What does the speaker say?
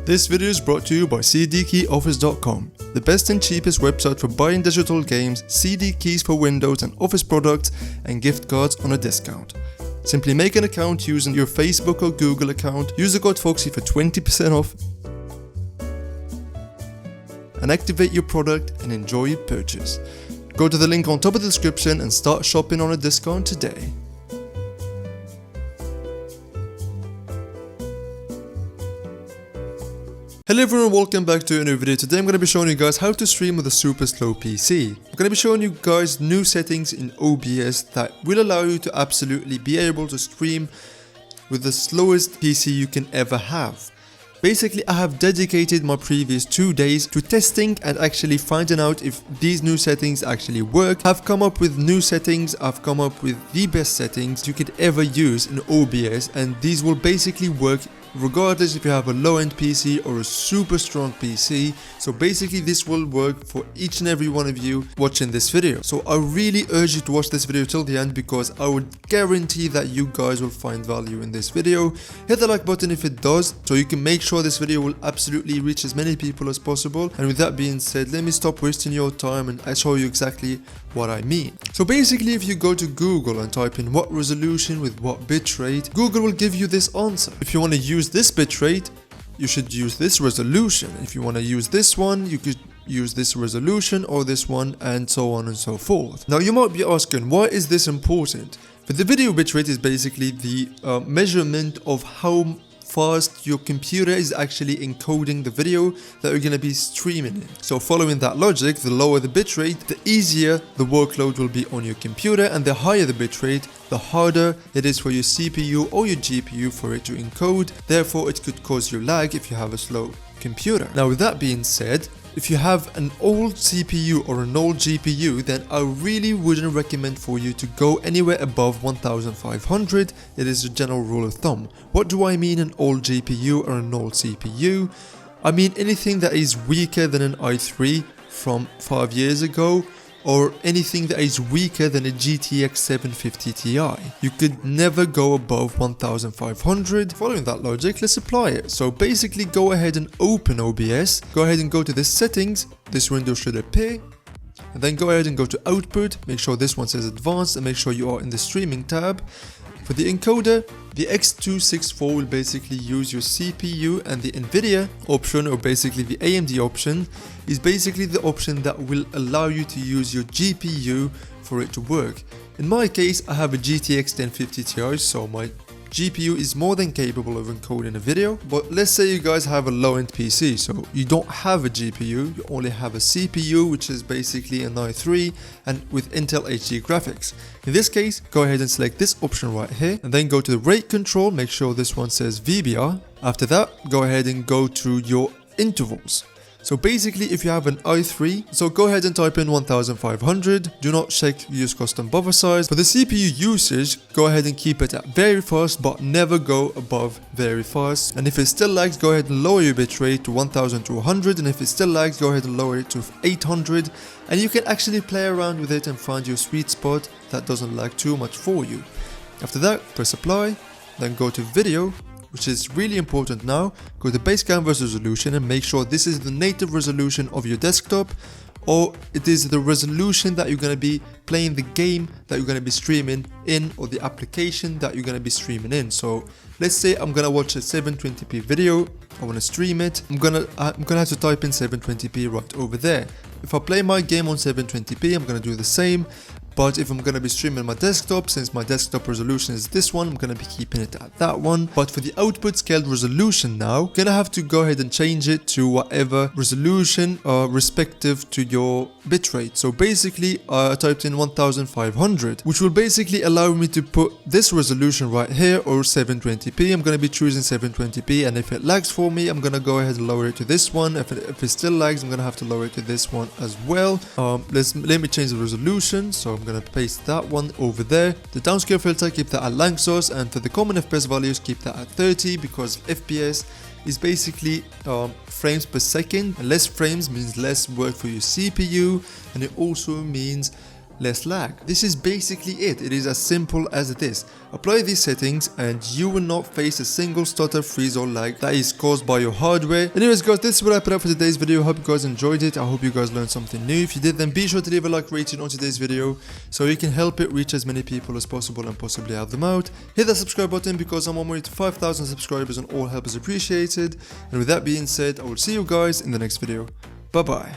This video is brought to you by cdkeyoffice.com, the best and cheapest website for buying digital games, CD keys for Windows and Office products, and gift cards on a discount. Simply make an account using your Facebook or Google account, use the code FOXY for 20% off, and activate your product and enjoy your purchase. Go to the link on top of the description and start shopping on a discount today. Hello everyone, welcome back to a new video. Today I'm going to be showing you guys how to stream with a super slow PC. I'm going to be showing you guys new settings in OBS that will allow you to absolutely be able to stream with the slowest PC you can ever have. Basically, I have dedicated my previous 2 days to testing and actually finding out if these new settings actually work. I've come up with new settings, I've come up with the best settings you could ever use in OBS, and these will basically work regardless if you have a low-end PC or a super strong PC. So basically this will work for each and every one of you watching this video. So I really urge you to watch this video till the end, because I would guarantee that you guys will find value in this video. Hit the like button if it does, so you can make sure this video will absolutely reach as many people as possible. And with that being said, let me stop wasting your time and I show you exactly what I mean. So basically, if you go to Google and type in what resolution with what bitrate, Google will give you this answer. If you want to use this bitrate, you should use this resolution. If you want to use this one, you could use this resolution or this one, and so on and so forth. Now you might be asking, why is this important? But the video bitrate is basically the measurement of how fast your computer is actually encoding the video that you're going to be streaming in. So following that logic, the lower the bitrate, the easier the workload will be on your computer, and the higher the bitrate, the harder it is for your CPU or your GPU for it to encode. Therefore, it could cause you lag if you have a slow computer. Now with that being said, if you have an old CPU or an old GPU, then I really wouldn't recommend for you to go anywhere above 1500. It is a general rule of thumb. What do I mean an old GPU or an old CPU? I mean anything that is weaker than an i3 from 5 years ago, or anything that is weaker than a GTX 750 Ti. You could never go above 1500. Following that logic, let's apply it. So basically, go ahead and open OBS. Go ahead and go to the settings. This window should appear. And then go ahead and go to output. Make sure this one says advanced, and make sure you are in the streaming tab. For the encoder, the X264 will basically use your CPU, and the NVIDIA option, or basically the AMD option, is basically the option that will allow you to use your GPU for it to work. In my case, I have a GTX 1050 Ti, so my GPU is more than capable of encoding a video. But let's say you guys have a low-end PC, so you don't have a GPU, you only have a CPU, which is basically an i3 and with Intel HD graphics. In this case, go ahead and select this option right here, and then go to the rate control, make sure this one says VBR. After that, go ahead and go to your intervals. So basically, if you have an i3, so go ahead and type in 1500. Do not check use custom buffer size. For the CPU usage, go ahead and keep it at very fast, but never go above very fast. And if it still lags, go ahead and lower your bitrate to 1200. And if it still lags, go ahead and lower it to 800. And you can actually play around with it and find your sweet spot that doesn't lag too much for you. After that, press apply, then go to video, which is really important now. Go to base canvas resolution and make sure this is the native resolution of your desktop, or it is the resolution that you're going to be playing the game that you're going to be streaming in, or the application that you're going to be streaming in. So let's say I'm going to watch a 720p video, I want to stream it, I'm gonna have to type in 720p right over there. If I play my game on 720p, I'm going to do the same. But if I'm going to be streaming my desktop, since my desktop resolution is this one, I'm going to be keeping it at that one. But for the output scaled resolution now, you're going to have to go ahead and change it to whatever resolution respective to your bitrate. So basically, I typed in 1500, which will basically allow me to put this resolution right here, or 720p. I'm going to be choosing 720p, and if it lags for me, I'm going to go ahead and lower it to this one. If it still lags, I'm going to have to lower it to this one as well. Let me change the resolution. So I'm going to paste that one over there. The downscale filter, keep that at lang source, and for the common FPS values, keep that at 30, because FPS is basically frames per second, and less frames means less work for your CPU, and it also means less lag. This is basically it. It is as simple as this. Apply these settings and you will not face a single stutter, freeze or lag that is caused by your hardware. Anyways guys, this is what I put up for today's video. Hope you guys enjoyed it. I hope you guys learned something new. If you did, then be sure to leave a like rating on today's video so you can help it reach as many people as possible and possibly help them out. Hit that subscribe button because I'm on my way to 5,000 subscribers and all help is appreciated. And with that being said, I will see you guys in the next video. Bye bye.